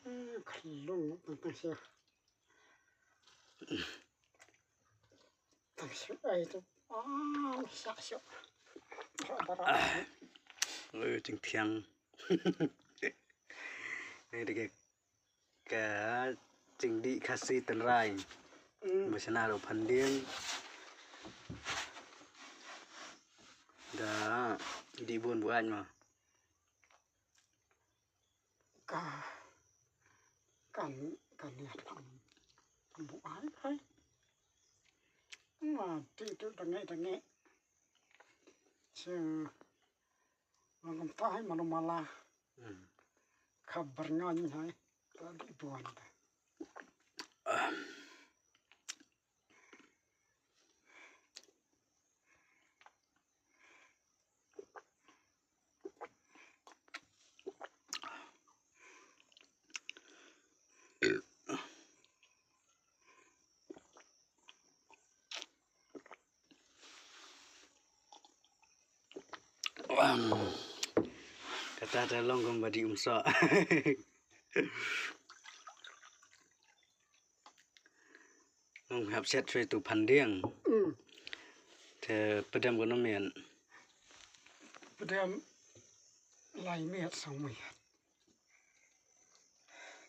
Kalung tang ai tu sa sio chừng thiang này thì cái chừng đi khá si tận rai mà sẽ nào phần điên đó đi buồn của anh mà cả cảnh nhiệt thằng bộ ái đấy mà tự thằng nghe chứ mà không phải mà nó malah kabarnya như thế tadi buồn kata terlong kembali umsa ông học xét về tụ phần điên thì pedam của nó miền pedam lại miệt xong miệt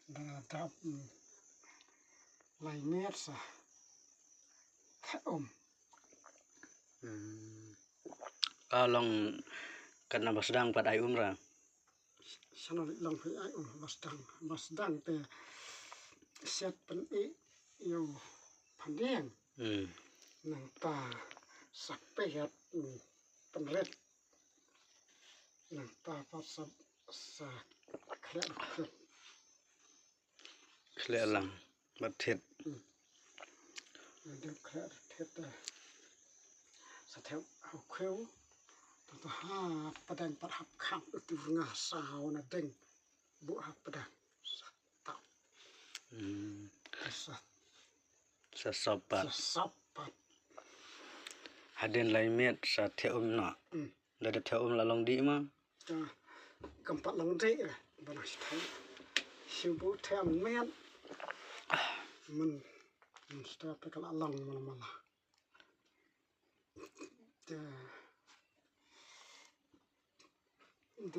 đã đáp lại miệt sa thẻ long karena sedang pada ai umrah sana long phải ai basdang te xét pen yêu phần điên nàng ta sắp bẹt pen red nàng ta phát sắp sa khẽ khẽ lăng bật thiệt được khẽ thiệt sa theo học khéo ta ha padang pat hap kham tu ngah sao na deng bu hap padang sa tau sa sopat sapat haden lai miet sa theo nọ đã theo là long đi mà cầm pat long đi rồi bạn thấy siêu bu theo miet mình start cái là long mà de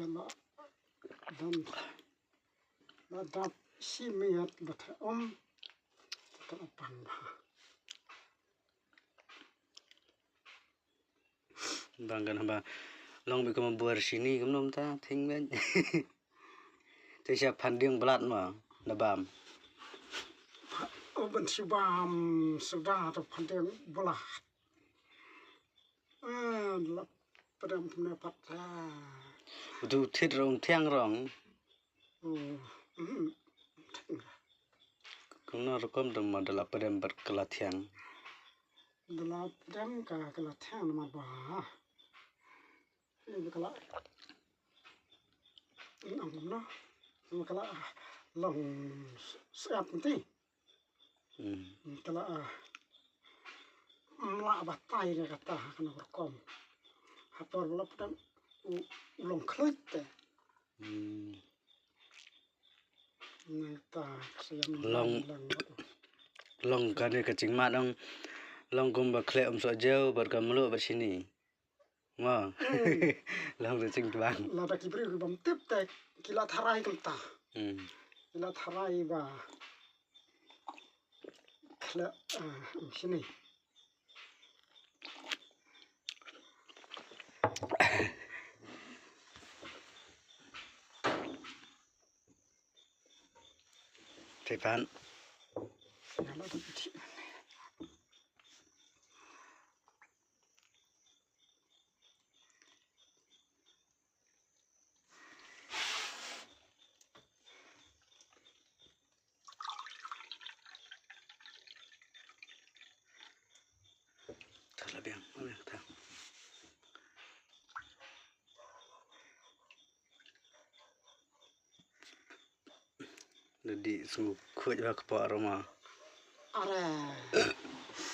la dan dat si miet bat ta pang banggan hamba long bị cầm bùa sini cầm nom ta thinh bên thế sao phần điên blat mà là bàm bên si bam sudah tu pandang bola la padam pendapat tu thiết rong thiang rong cũng nó có đồng mà là padam berkelat thiang dalam padam ka kelat thiang mà bà ini kalau nó kalau long siap nanti kalau melak batai ni kata kena berkom apa belum padam ulong kelut long cái này cái chính mặt ông long cùng bạc lệ ông sợ dâu bạc cầm lụa bạc sini mà long từ chính bang là đặc biệt là bấm tiếp tại kila tharai cầm ta kila tharai và kila sini thầy phán thật là bien thật jadi sungguh kuat juga kepala rumah.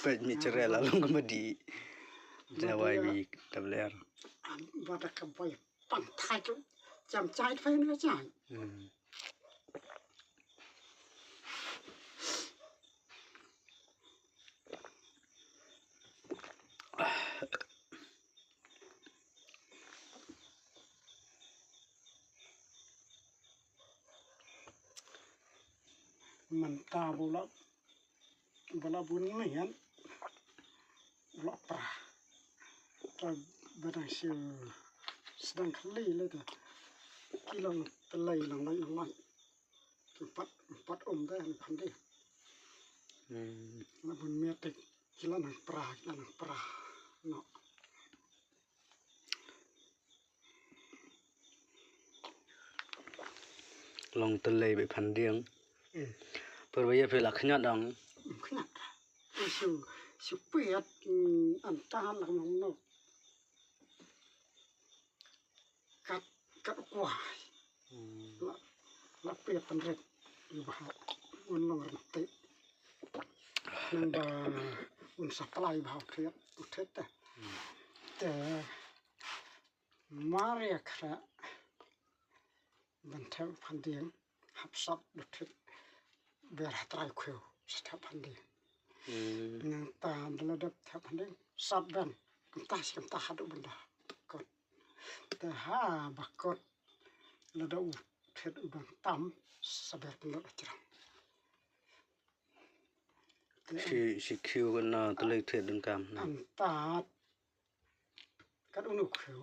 Pet mi cerai lalu kembali Jawa ini tabler. Pada kembali pantai tu jam cai phải nữa chai. mentah bola bunyian bola perah barang siu sedang kali le tu kilong telai lang empat dah ni pandai labun metik kilang perah no long telai bị phản điên bởi bây giờ phải là khinh nhạt đằng khnak siu piat antan lang no kat kuah la piat penrek bah un long renti nang ba un supply bah kriat utet te maria kra ban thau phandiang hapsat utet ber hatrai kheu sta phandiang nang ta daladap thau phandiang sat ban kam ta hadu benda kot te ha bakot lada utet udang tam saber pelot acara si kêu cái nào telai thiệt đừng cảm antat kat unu kheu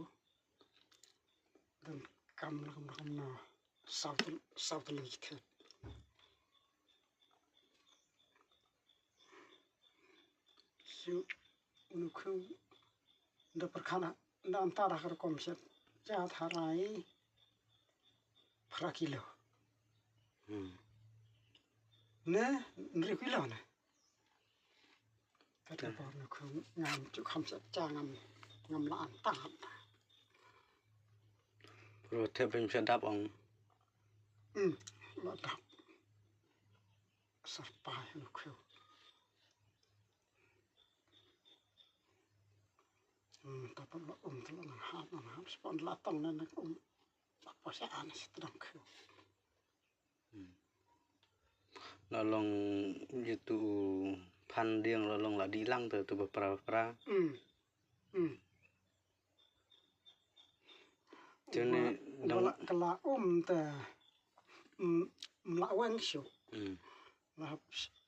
dan kam na south lake siu unu kheu da perkhana da antara kar komset ja tharai pra kilo ne nri kilo ne kata par nu kheu ngam chu khamset cha ngam la antat rồi theo bên sẽ đáp ông la dap sarpai nu kheu tapi la tu la ha spon la tong na apa sa an sedang kheu là long itu phan điên là long là đi lăng từ beberapa cho nên la kala te mlawang siu la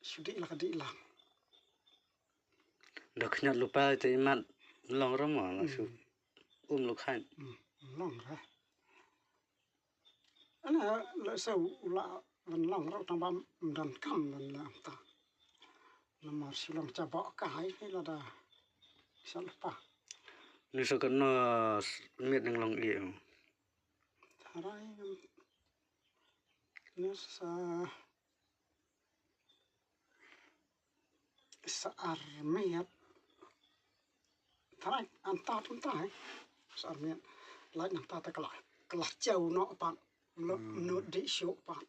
sudi la kadi lang được nhặt lupa thì mặt long rong mà là su lục hai long ra ana la sau la van long ra tang bam dan kam dan la ta la mar siu long cha ba kai hay là da sal pa nếu sao cái nó miệt đang long yêu tharai nó sa armiat tharai antat untai sa armiat lai nang ta ta kala chau no pan no di shu pan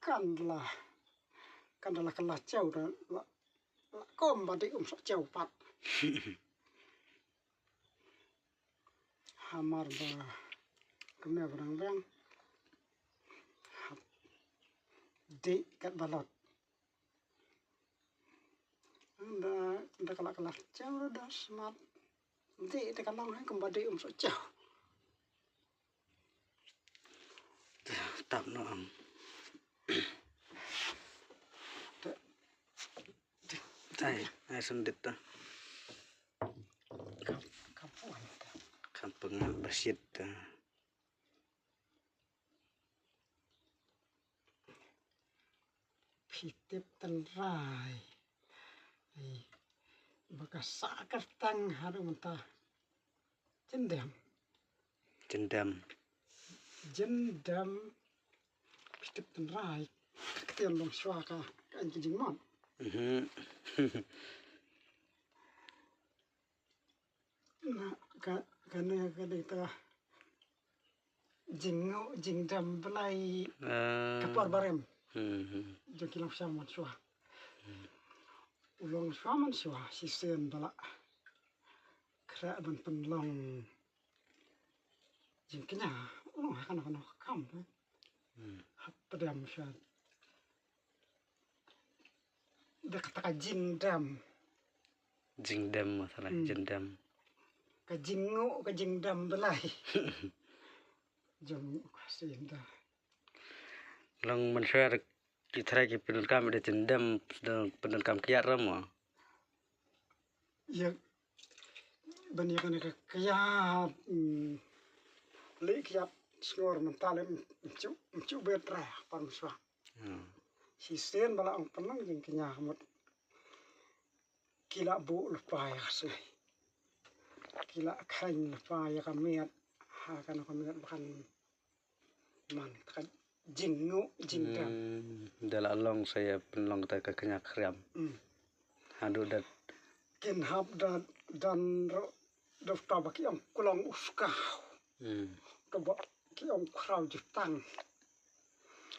kan la kala chau da la kom ba di sa chau pan hamar ba kemya barang bang di kat balot da kala chau da smart di da kala hai kembali sa chau tập nó đây ai xuân đứt ta kampung bersih ta pitip tenrai bekas sakar tang harum ta jendam pitip tenrai ketian long suaka kan jing mon na ka ta jingdam belai kapar barem jo kilang saman suah ulong saman suah sisen bala kra ban penlong jingknya kan kam padam sya da kata jingdam masalah jingdam ka jingdam belai jom kasin da Long men kita ki penelkam ada tendam penelkam kiat ram. Ya banyak kan kaya kiat skor mental mencu betra panswa. Sisen bala ang penang jeng kenya mut kila bu lupa ya sih. Kila kain lupa ya kamiat kan kamiat bukan man kan jingu jingdam. Dalam long saya penlong tak kenya kriam. Hadu dat Kin hab dan daftar baki ang kulang uskah. Coba ki ang krau jutang.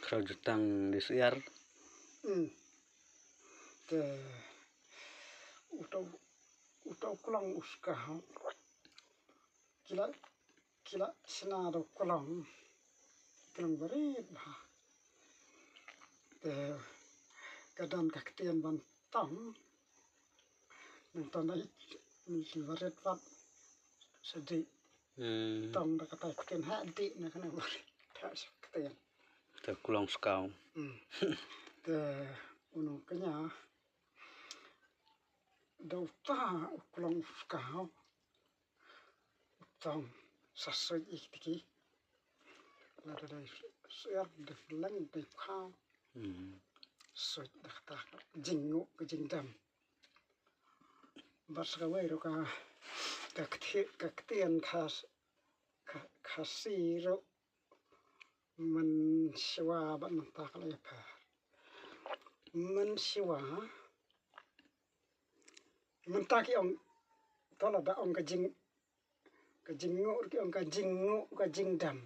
Krau jutang di siar. Te utau kulang uskah. Kila senado kulang berit bah. Te kadang kaktian bantang. Nonton ay berit vat sedih. Tong dah kata kaktian hadi nak kena berit tak kaktian. Terkulang sekau. Te uno kenya dauta kulang sekau. Tong sasoi ikti. Lada dari siar defilang dari kau. Soi dah kata jingu ke jingdam. Baskawai roka kaktian kasiro mensiwa bat mentak lepa. Mensiwa mentaki ong tola da ong kajingu ki ong kajingdam.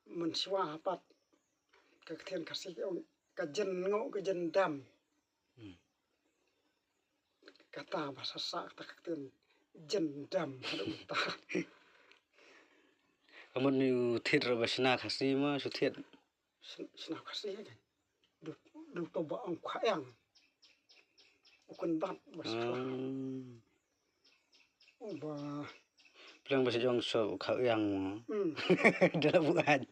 Mensiwa pat kaktian kasih ki ong kajendam. Kata bahasa sak tak kaktian jendam ada utah. Kamu ni utit rabasna kasih mah sutit. Senang kasih kan. Du toba ang kayang. Ukun bat bahasa. Uba. Bilang bahasa jong so kayang. Dalam buat.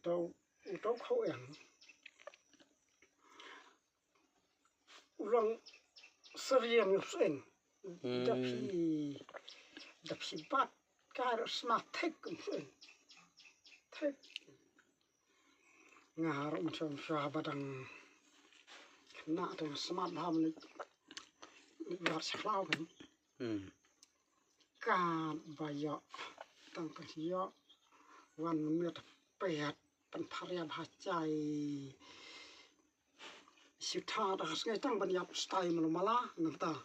Utau kayang. Ulang seriam yusen. Dapi bat karo smart tek yusen. Tek. Ngar macam badang kena dengan smart ham ni. Bar seklau kan. Kan bayak tangkah ya wan miat pet pan pariam hacai. Sita dah sengai tang banyap style malah nanta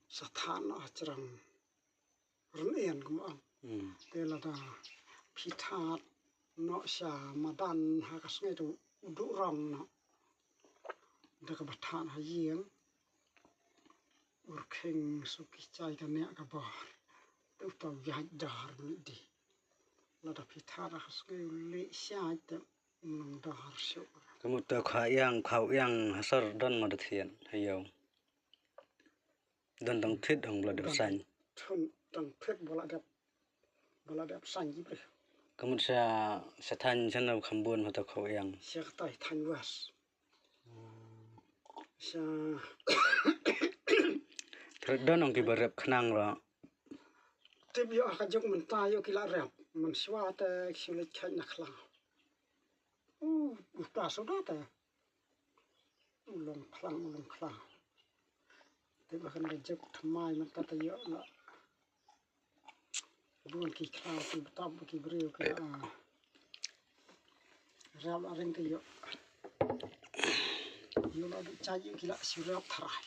sathana acerang runian kumang. Tela da pitat no sya madan ha sengai tu uduk rong no. Da ka batan ha yeng urking suki cai ka nek ka bar. Tu tau yaj dar di. La da pitat ha sengai le sya te nang dar syo. Kamu tak kau yang hasar dan madatian hayau. Dan tang tit ang belada san. Tang tit belada san jibre. Kamu sa tan sana kambun atau kau yang. Siak tai tan was. Sa Terdan ang kibarap kenang ra. Tibio akajok mentayo kila rap. Menswata sulit cai nakla. Uta sudah ta. Ulong klang. Tapi bahkan rejek thamai mata tayo la. Bukan ki klang ki betab ki beriu ki ram aring tayo. Yo la cai kila surap tharai.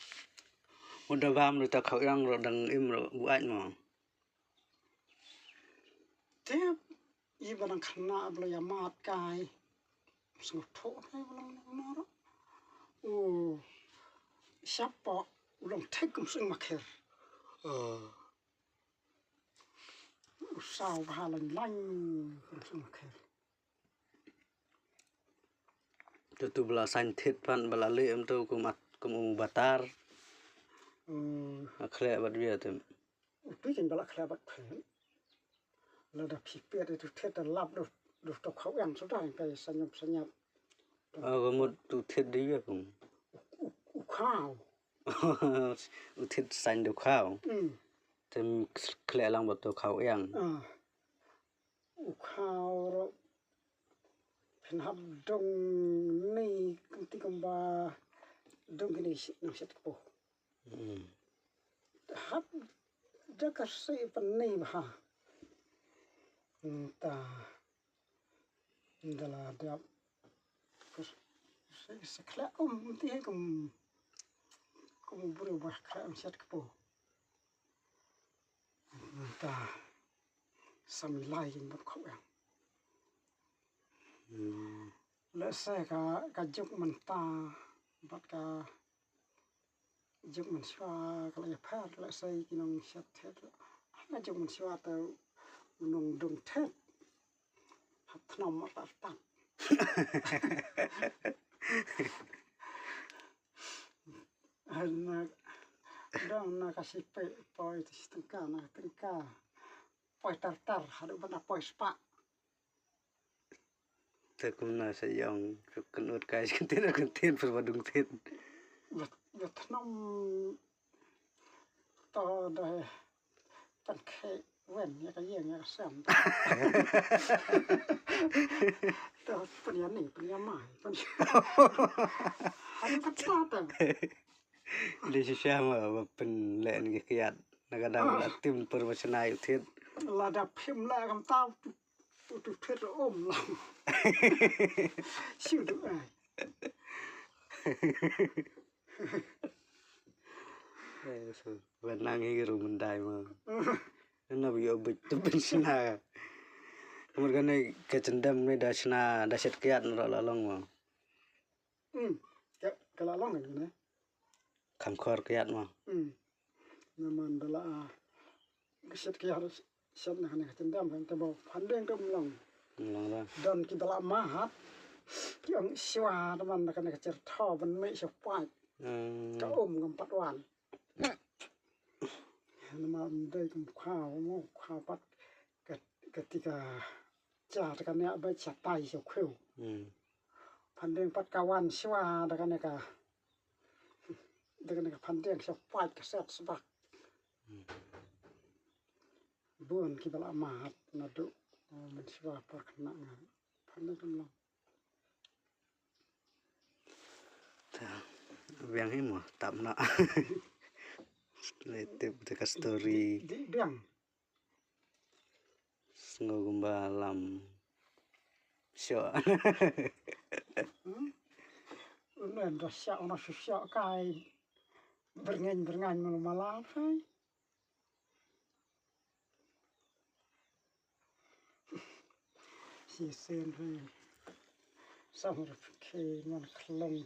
Udah bam lu tak kau yang rodang imro buat mo. Tep ibaran kena bela mat kai. Sungguh tok hai ulang nara. Siapa ulang tekum sing maker. Usau bahalan lain sing maker. Tu belasan tit pan belali tu kum batar. Akhlak buat dia tu. Upi kan balak kelabat pen. Lada pipet itu tit lap do ดูตกเขาอย่างสุดท้ายไปสยบสยับ ก็หมดอุทิศดีอ่ะผม ข้าว อุทิศสันเดียวข้าว ม แต่เคลียร์ลังบทตัวเขาเอง ข้าวเป็นหับดงนี่กุฏิกุมบาดงนี่นักเสกปูหับจักรสีปันนี่บ้าตาดลาดับก็สักแล้วที่ให้กุมบริวารคลามเสกปูตาสามีไล่ยิงบนเขาเองแล้วเสกจุกมันตาบัดกาจุกมันชัวก็เลยพลาดแล้วเสกกินองเช็ดเท็ดแล้วจุกมันชัวแต่นงดงเท็ดหัดถนอมมาตัดตัดดังนักสิเปปอยที่ตั้งกานักตั้งกาปอยตัดหาดูบรรดาปอยสปะ แต่คุณน่าจะยังกันอดกายกันเต้นกันเต้นเพราะว่าดุงเต้น อย่าทนมต่อได้ปันเคเว้นอย่าก็เยี่ยงอย่าก็แซมแต่ปัญญาหนีปัญญาใหม่ปัญญาอันนี้พัฒนาแต่ ดิฉันเชื่อว่าเป็นแหล่งเกียรตินักดาวน์ทีมปรมาชนาอยู่ที่ ระดับพิมพ์แรกคำตาตุเพชรอมลำชื่อดูไอ้วันนั่งให้รู้มันได้มานั่นน่ะวิโอบิตุเป็นชนะมันก็ในกจันดำในดาชนาดาเสดเกียรตินรละลงมา กะละล่องอย่างนี้ คำคอร์เกียรติมา นั่นมันดละก็เสร็จกี่ฮาร์เสร็จนะเนี่ยจันดำกันแต่บอกพันเรื่องก็มลง ลองละ ดอนกิดละมาฮัดที่องชิวาตมันกันเนี่ยจะท่อมันไม่ชอบไปก็กับปัดหวานนั่นมันได้กับข้าวโม่ข้าวปัดกติกาจ่าตะกันเนี่ยไปจัดไตเฉียวคิวพันเรื่องปัดกาวันชิวาตะกันเนี่ยก็พันเรื่องชอบไปกระเซ็ดสบักบุญกิดละมาฮัดนัดดูมันชิวาปัดขนาดนั้นพันเรื่องกำลังเวียงให้หมดตับนะเลยติดกับสตอรี่ เบี้ยง ngomba lam syo nên ra sợ nó sợ cái berngen mà làm phải si sen rồi xong rồi khi nó lông